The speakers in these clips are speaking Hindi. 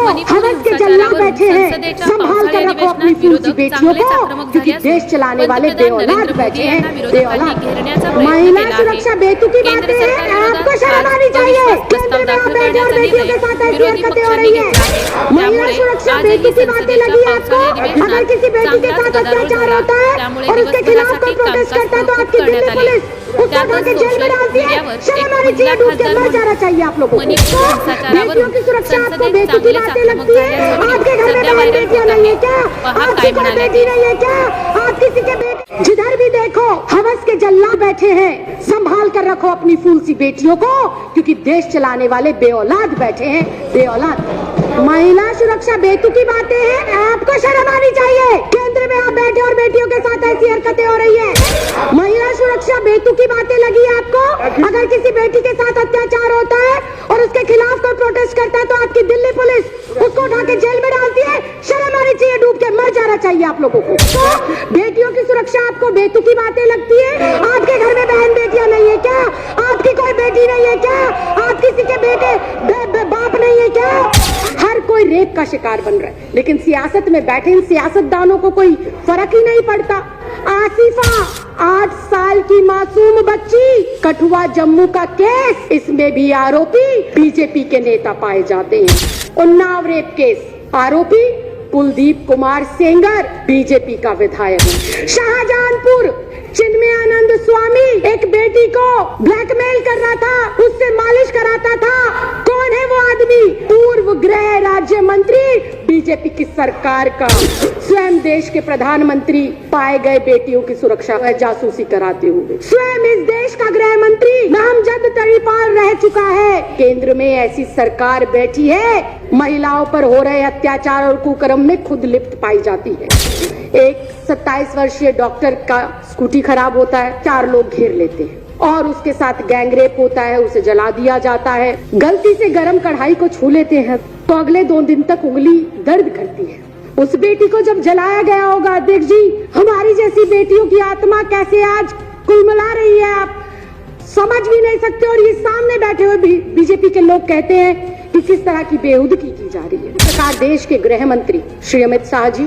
हवस के जल्लाद बैठे हैं, संभाल कर रखो अपनी फूलसी बेटियों को, क्योंकि देश चलाने वाले बेऔलाद बैठे हैं, बेऔलाद। महिला सुरक्षा बेतुकी बातें हैं, आपको शर्म आनी चाहिए। केंद्र में आप बैठे और बेटियों के साथ ऐसी हरकतें हो रही है। महिला सुरक्षा बेतुकी बातें लगी आपको? अगर किसी बेटी के साथ अत्याचार होता है और उसके खिलाफ कोई प्रोटेस्ट करता है तो आपकी दिल्ली पुलिस उसको उठा के जेल में डालती है। शर्म आनी चाहिए, डूब के मर जाना चाहिए आप लोगों को। बेटियों की सुरक्षा आपको बेतुकी बातें लगती है? आपके घर में बहन बेटियां नहीं है क्या? आपकी कोई बेटी नहीं है क्या? आप किसी के बेटे, जिधर भी देखो हवस के जल्लाद बैठे हैं, संभाल कर रखो अपनी फूलसी बेटियों को, क्योंकि देश चलाने वाले बेऔलाद बैठे हैं, बेऔलाद। महिला सुरक्षा बेतुकी बातें हैं, आपको शर्म आनी चाहिए। केंद्र में आप बैठे और बेटियों के साथ ऐसी हरकतें हो रही है। महिला सुरक्षा बेतुकी बातें लगी आपको? अगर किसी बेटी के साथ अत्याचार होता है और उसके खिलाफ कोई प्रोटेस्ट करता है तो आपकी दिल्ली पुलिस उसको उठा के जेल में डालती है। शर्म आनी चाहिए, डूब के मर जाना चाहिए आप लोगों को। तो बेटियों की सुरक्षा आपको बेतुकी बातें लगती है? आपके घर में बहन बेटियां नहीं है क्या? आपकी कोई बेटी नहीं है क्या? आप किसी के बेटे बाप नहीं है क्या? हर कोई रेप का शिकार बन रहा है, लेकिन सियासत में बैठे इन सियासतदानों को कोई फर्क ही नहीं पड़ता। आसिफा 8 साल की मासूम बच्ची, कठुआ जम्मू का केस, इसमें भी आरोपी बीजेपी के नेता पाए जाते हैं। उन्नाव रेप केस, आरोपी कुलदीप कुमार सेंगर, बीजेपी का विधायक है। शाहजहांपुर चिन्मयानंद स्वामी एक बेटी को ब्लैकमेल कर रहा था, उससे मालिश कराता था। कौन है वो आदमी? पूर्व गृह राज्य मंत्री, बीजेपी की सरकार का। स्वयं देश के प्रधानमंत्री पाए गए बेटियों की सुरक्षा जासूसी कराते हुए। स्वयं इस देश का गृह मंत्री नामजद तड़ीपार रह चुका है। केंद्र में ऐसी सरकार बैठी है, महिलाओं पर हो रहे अत्याचार और कुकर्म में खुद लिप्त पाई जाती है। एक 27 वर्षीय डॉक्टर का स्कूटी खराब होता है, 4 लोग घेर लेते हैं और उसके साथ गैंगरेप होता है, उसे जला दिया जाता है। गलती से गरम कढ़ाई को छू लेते हैं तो अगले 2 दिन तक उंगली दर्द करती है। उस बेटी को जब जलाया गया होगा, अध्यक्ष जी, हमारी जैसी बेटियों की आत्मा कैसे आज कुलमला रही है, आप समझ भी नहीं सकते। और ये सामने बैठे हुए बीजेपी के लोग कहते हैं कि किस तरह की बेहुदगी की जा रही है। इस प्रकार देश के गृह मंत्री श्री अमित शाह जी,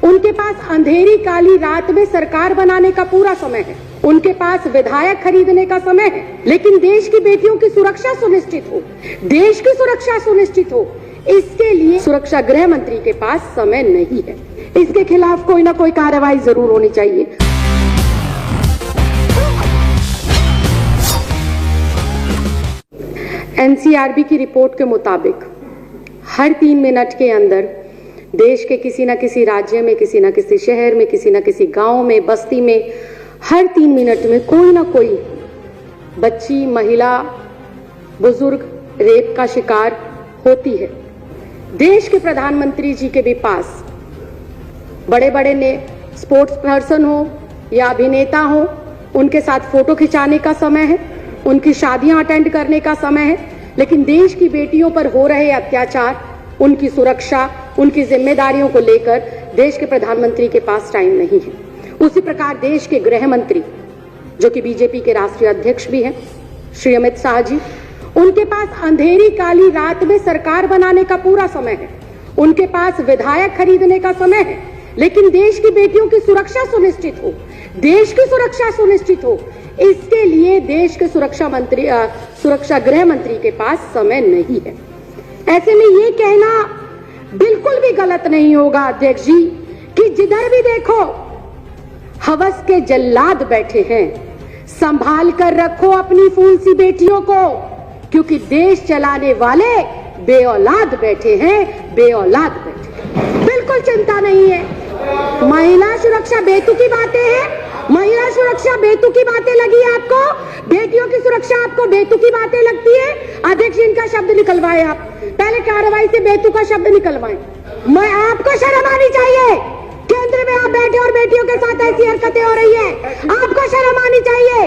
उनके पास अंधेरी काली रात में सरकार बनाने का पूरा समय है, उनके पास विधायक खरीदने का समय है, लेकिन देश की बेटियों की सुरक्षा सुनिश्चित हो, देश की सुरक्षा सुनिश्चित हो, इसके लिए सुरक्षा गृह मंत्री के पास समय नहीं है। इसके खिलाफ कोई ना कोई कार्रवाई जरूर होनी चाहिए। एनसीआरबी की रिपोर्ट के मुताबिक हर 3 मिनट के अंदर देश के किसी न किसी राज्य में, किसी न किसी शहर में, किसी न किसी गांव में, बस्ती में, हर 3 मिनट में कोई ना कोई बच्ची, महिला, बुजुर्ग रेप का शिकार होती है। देश के प्रधानमंत्री जी के भी पास बड़े बड़े ने स्पोर्ट्स पर्सन हो या अभिनेता हो, उनके साथ फोटो खिंचाने का समय है, उनकी शादियां अटेंड करने का समय है, लेकिन देश की बेटियों पर हो रहे अत्याचार, उनकी सुरक्षा, उनकी जिम्मेदारियों को लेकर देश के प्रधानमंत्री के पास टाइम नहीं है। उसी प्रकार देश के गृह मंत्री, जो कि बीजेपी के राष्ट्रीय अध्यक्ष भी हैं, श्री अमित शाह जी, उनके पास अंधेरी काली रात में सरकार बनाने का पूरा समय है, उनके पास विधायक खरीदने का समय है, लेकिन देश की बेटियों की सुरक्षा सुनिश्चित हो, देश की सुरक्षा सुनिश्चित हो, इसके लिए देश के सुरक्षा गृह मंत्री के पास समय नहीं है। ऐसे में ये कहना बिल्कुल भी गलत नहीं होगा अध्यक्ष जी कि जिधर भी देखो हवस के जल्लाद बैठे हैं, संभाल कर रखो अपनी फूलसी बेटियों को, क्योंकि देश चलाने वाले बेऔलाद बैठे हैं, बेऔलाद बैठे हैं। बिल्कुल चिंता नहीं है। महिला सुरक्षा बेतुकी बातें हैं, महिला सुरक्षा बेतुकी बातें लगी आपको? बेटियों की सुरक्षा आपको बेतुकी बातें लगती है? अध्यक्ष, इनका शब्द निकलवाए आप, पहले कार्रवाई से बेतुका शब्द निकलवाएं। मैं आपको शर्म आनी चाहिए। केंद्र में आप बैठे और बेटियों के साथ ऐसी हरकतें हो रही है, आपको शर्म आनी चाहिए।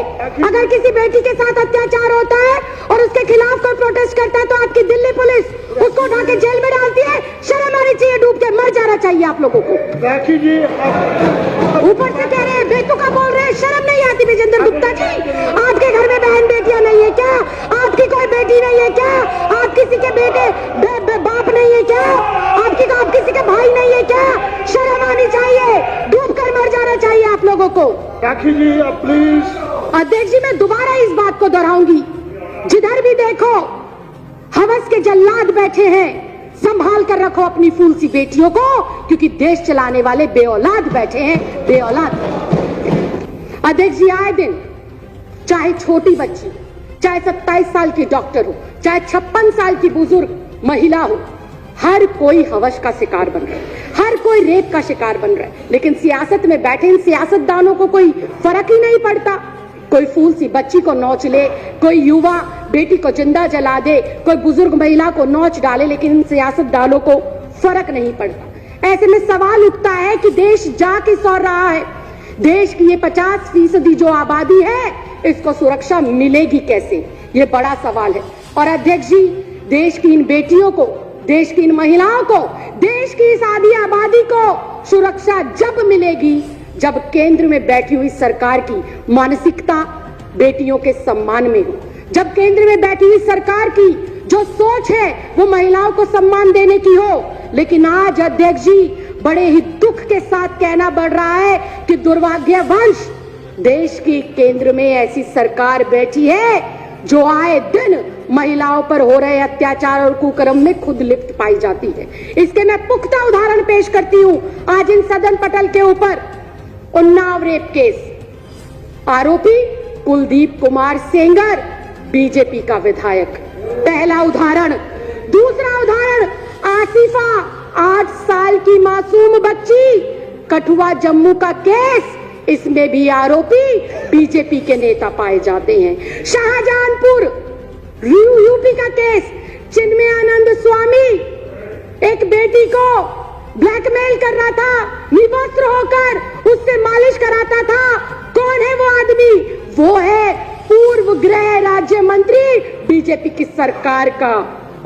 अगर किसी बेटी के साथ अत्याचार होता है और उसके खिलाफ कोई प्रोटेस्ट करता है तो आपकी दिल्ली पुलिस उसको उठा के जेल में डालती है। शर्म आनी चाहिए, डूब के मर जाना चाहिए आप लोगों को। ऊपर से कह रहे हैं बेतुका बोल रहे हैं, शर्म नहीं आती विजेंद्र गुप्ता जी? आपके घर में बहन बेटियां नहीं है क्या? आपकी कोई बेटी नहीं है क्या? आप किसी के बेटे बाप नहीं है क्या? को। राखी जी आप प्लीज। अध्यक्ष जी मैं दोबारा इस बात को दोहराऊंगी, जिधर भी देखो हवस के जल्लाद बैठे हैं, संभाल कर रखो अपनी फूल सी बेटियों को, क्योंकि देश चलाने वाले बेऔलाद बैठे हैं, बेऔलाद। अध्यक्ष जी आए दिन चाहे छोटी बच्ची, चाहे 27 साल की डॉक्टर हो, चाहे 56 साल की बुजुर्ग महिला हो, हर कोई हवस का शिकार बन रहा है, हर कोई रेप का शिकार बन रहा है। लेकिन सियासत में बैठे इन सियासतदानों को कोई फर्क ही नहीं पड़ता। कोई फूल सी बच्ची को नोच ले, कोई युवा बेटी को जिंदा जला दे, कोई बुजुर्ग महिला को नोच डाले, लेकिन इन सियासतदानों को फर्क नहीं पड़ता। ऐसे में सवाल उठता है कि देश जा किस ओर रहा है? देश की ये 50% जो आबादी है, इसको सुरक्षा मिलेगी कैसे? ये बड़ा सवाल है। और अध्यक्ष जी देश की इन बेटियों को, देश की इन महिलाओं को, देश की इस आधी आबादी को सुरक्षा जब मिलेगी जब केंद्र में बैठी हुई सरकार की मानसिकता बेटियों के सम्मान में हो, जब केंद्र में बैठी हुई सरकार की जो सोच है वो महिलाओं को सम्मान देने की हो। लेकिन आज अध्यक्ष जी बड़े ही दुख के साथ कहना पड़ रहा है कि दुर्भाग्यवश देश की केंद्र में ऐसी सरकार बैठी है जो आए दिन महिलाओं पर हो रहे अत्याचार और कुकर्म में खुद लिप्त पाई जाती है। इसके मैं पुख्ता उदाहरण पेश करती हूं। आज इन सदन पटल के ऊपर उन्नाव रेप केस, आरोपी कुलदीप कुमार सेंगर, बीजेपी का विधायक, पहला उदाहरण। दूसरा उदाहरण आसिफा 8 साल की मासूम बच्ची, कठुआ जम्मू का केस, इसमें भी आरोपी बीजेपी के नेता पाए जाते हैं। शाहजहांपुर यूपी का केस, चिन्मयानंद स्वामी एक बेटी को ब्लैकमेल कर रहा था, निवस्त्र होकर उससे मालिश कराता था। कौन है वो आदमी? वो है पूर्व गृह राज्य मंत्री बीजेपी की सरकार का।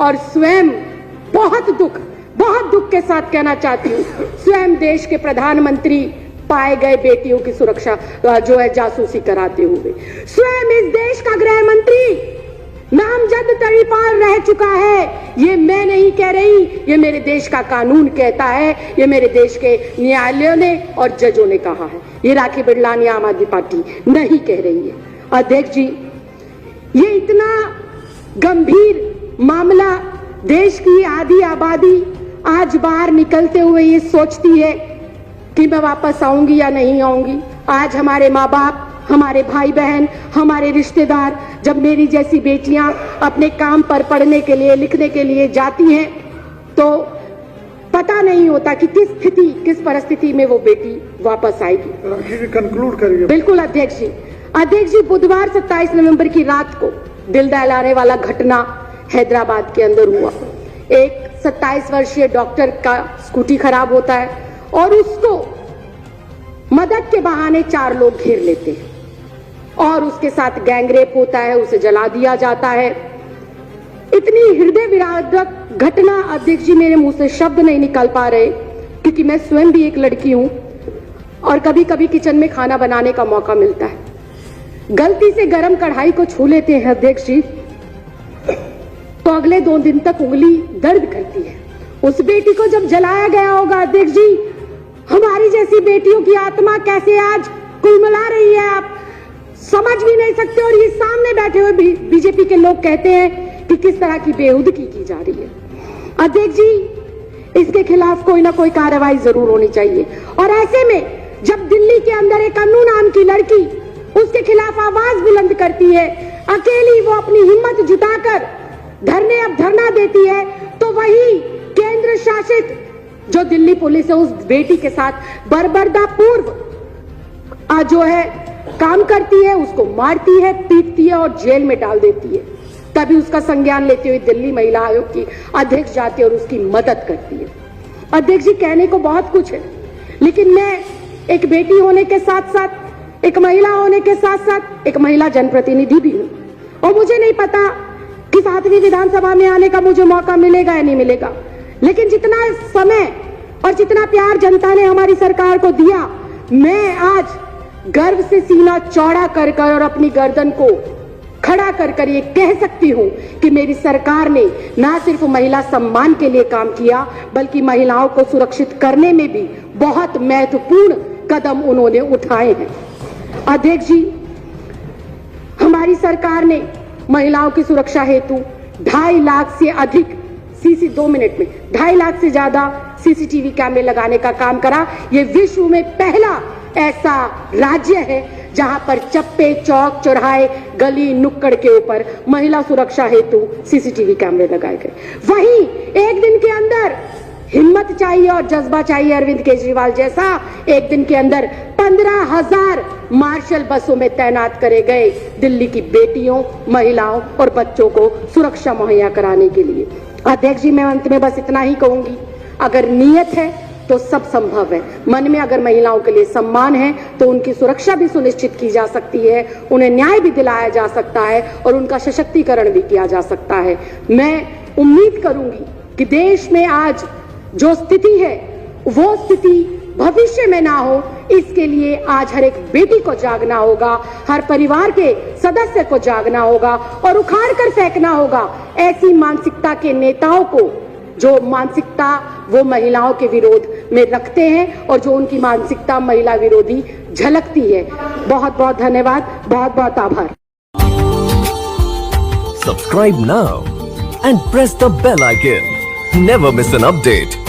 और स्वयं बहुत दुख के साथ कहना चाहती हूँ, स्वयं देश के प्रधानमंत्री पाए गए बेटियों की सुरक्षा जो है जासूसी कराते हुए। स्वयं इस देश का गृह मंत्री नामजद तड़ीपार रह चुका है। ये मैं नहीं कह रही, ये मेरे देश का कानून कहता है, ये मेरे देश के न्यायालयों ने और जजों ने कहा है। ये राखी बिरलानी आम आदमी पार्टी नहीं कह रही है। अध्यक्ष जी ये इतना गंभीर मामला, देश की आधी आबादी आज बाहर निकलते हुए ये सोचती है कि मैं वापस आऊंगी या नहीं आऊंगी। आज हमारे माँ बाप, हमारे भाई बहन, हमारे रिश्तेदार जब मेरी जैसी बेटियां अपने काम पर पढ़ने के लिए, लिखने के लिए जाती हैं तो पता नहीं होता कि किस परिस्थिति में वो बेटी वापस आएगी। कंक्लूड करिए। बिल्कुल अध्यक्ष जी बुधवार 27 नवंबर की रात को दिल दहलाने वाला घटना हैदराबाद के अंदर हुआ। एक 27 वर्षीय डॉक्टर का स्कूटी खराब होता है और उसको मदद के बहाने 4 लोग घेर लेते हैं और उसके साथ गैंगरेप होता है, उसे जला दिया जाता है। इतनी हृदय विदारक घटना अध्यक्ष जी मेरे मुंह से शब्द नहीं निकल पा रहे, क्योंकि मैं स्वयं भी एक लड़की हूं और कभी कभी किचन में खाना बनाने का मौका मिलता है। गलती से गरम कढ़ाई को छू लेते हैं अध्यक्ष जी तो अगले 2 दिन तक उंगली दर्द करती है। उस बेटी को जब जलाया गया होगा अध्यक्ष जी, हमारी जैसी बेटियों की आत्मा कैसे आज कुलमला रही है आप समझ भी नहीं सकते। और ये सामने बैठे हुए बीजेपी के लोग कहते हैं कि किस तरह की बेहुदगी की जा रही है। अध्यक्ष जी इसके खिलाफ कोई ना कोई कार्रवाई जरूर होनी चाहिए। और ऐसे में जब दिल्ली के अंदर एक अन्नू नाम की लड़की उसके खिलाफ आवाज बुलंद करती है, अकेली वो अपनी हिम्मत जुटाकर धरना देती है, तो वही केंद्र शासित जो दिल्ली पुलिस है उस बेटी के साथ बर्बरता पूर्व जो है काम करती है, उसको मारती है, पीटती है और जेल में डाल देती है। तभी उसका संज्ञान लेते हुए दिल्ली महिला आयोग की अध्यक्ष जाती है और उसकी मदद करती है। अध्यक्ष जी कहने को बहुत कुछ है, लेकिन मैं एक बेटी होने के साथ साथ, एक महिला होने के साथ साथ एक महिला जनप्रतिनिधि भी हूं और मुझे नहीं पता कि 7वीं विधानसभा में आने का मुझे मौका मिलेगा या नहीं मिलेगा। लेकिन जितना समय और जितना प्यार जनता ने हमारी सरकार को दिया, मैं आज गर्व से सीना चौड़ा कर कर और अपनी गर्दन को खड़ा कर कर ये कह सकती हूं कि मेरी सरकार ने ना सिर्फ महिला सम्मान के लिए काम किया, बल्कि महिलाओं को सुरक्षित करने में भी बहुत महत्वपूर्ण कदम उन्होंने उठाए हैं। अध्यक्ष जी, हमारी सरकार ने महिलाओं की सुरक्षा हेतु 2.5 लाख से अधिक 2 मिनट में 2.5 लाख से ज्यादा सीसीटीवी कैमरे लगाने का काम करा। ये विश्व में पहला ऐसा राज्य है जहां पर चप्पे, चौक, चौराहे, गली, नुक्कड़ के ऊपर महिला सुरक्षा हेतु सीसीटीवी कैमरे लगाए गए। वहीं एक दिन के अंदर हिम्मत चाहिए और जज्बा चाहिए अरविंद केजरीवाल जैसा, एक दिन के अंदर 15,000 मार्शल बसों में तैनात करे गए दिल्ली की बेटियों, महिलाओं और बच्चों को सुरक्षा मुहैया कराने के लिए। अध्यक्ष जी, मैं अंत में बस इतना ही कहूंगी, अगर नीयत है तो सब संभव है। मन में अगर महिलाओं के लिए सम्मान है तो उनकी सुरक्षा भी सुनिश्चित की जा सकती है, उन्हें न्याय भी दिलाया जा सकता है और उनका सशक्तिकरण भी किया जा सकता है। मैं उम्मीद करूंगी कि देश में आज जो स्थिति है वो स्थिति भविष्य में ना हो, इसके लिए आज हर एक बेटी को जागना होगा, हर परिवार के सदस्य को जागना होगा और उखाड़ कर फेंकना होगा ऐसी मानसिकता के नेताओं को जो मानसिकता वो महिलाओं के विरोध में रखते हैं और जो उनकी मानसिकता महिला विरोधी झलकती है। बहुत बहुत धन्यवाद, बहुत बहुत आभार। Subscribe now and press the bell icon. Never miss an update.